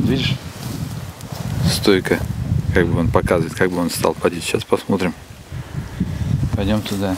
Видишь? Стойка. Как бы он показывает, как бы он стал падить. Сейчас посмотрим. Пойдем туда.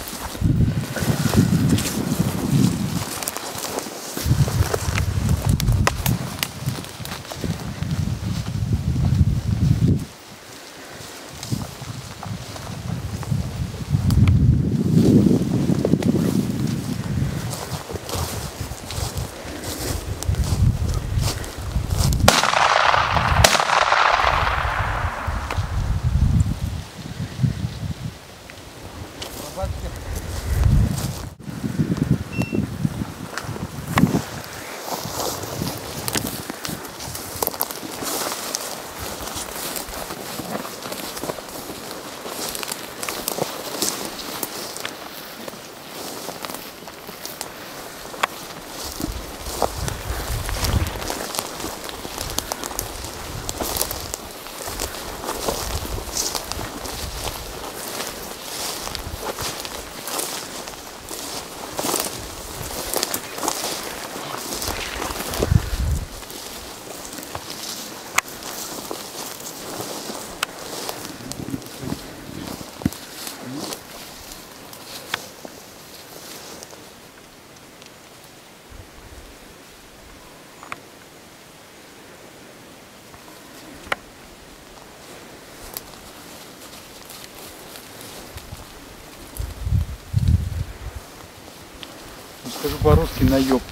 Скажу по-русски, наеб.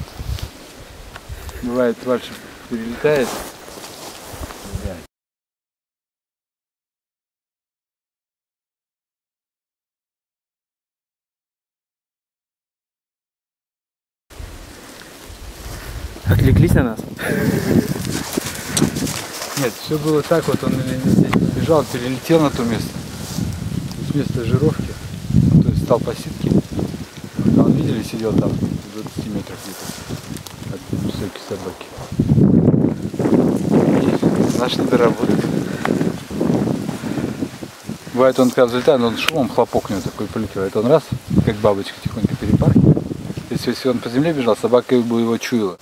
Бывает, тварь перелетает. Отвлеклись на нас? Нет, все было так, вот он здесь бежал, перелетел на то место. С места жировки, то есть стал по ситке. Когда он, видели, сидел там в 20 метрах где-то от стойки собаки. И наш не доработает. Бывает, он когда взлетает, он шумом, хлопок у него такой полетел. Это он раз, как бабочка, тихонько перепаркивает. Если он по земле бежал, собака бы его чуяла.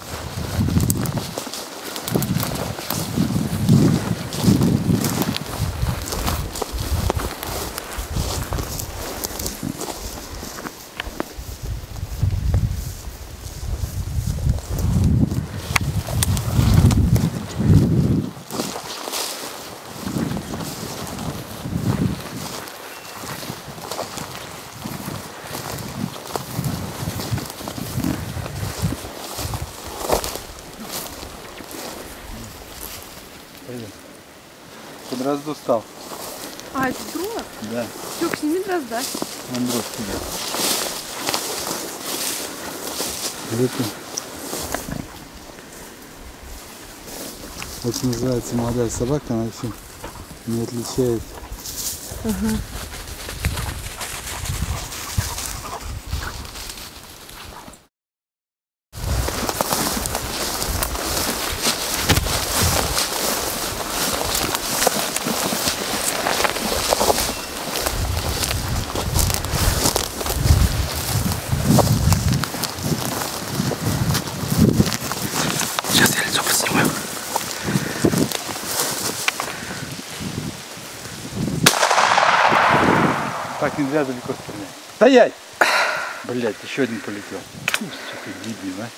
Под дрозду стал. А, это дрова? Да. Тёк, сними дрозда. Он дрозд сидит. Это вот называется молодая собака, она еще не отличает. Ага. Сейчас я лицо поснимаю. Так нельзя далеко стрелять. Стоять! Блять, еще один полетел. Фу, сука, дебил, а.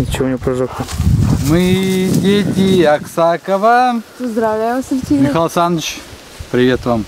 Ничего, у него прожектор. Мы дети Аксакова. Поздравляю вас, Алексей. Михаил Александрович, привет вам.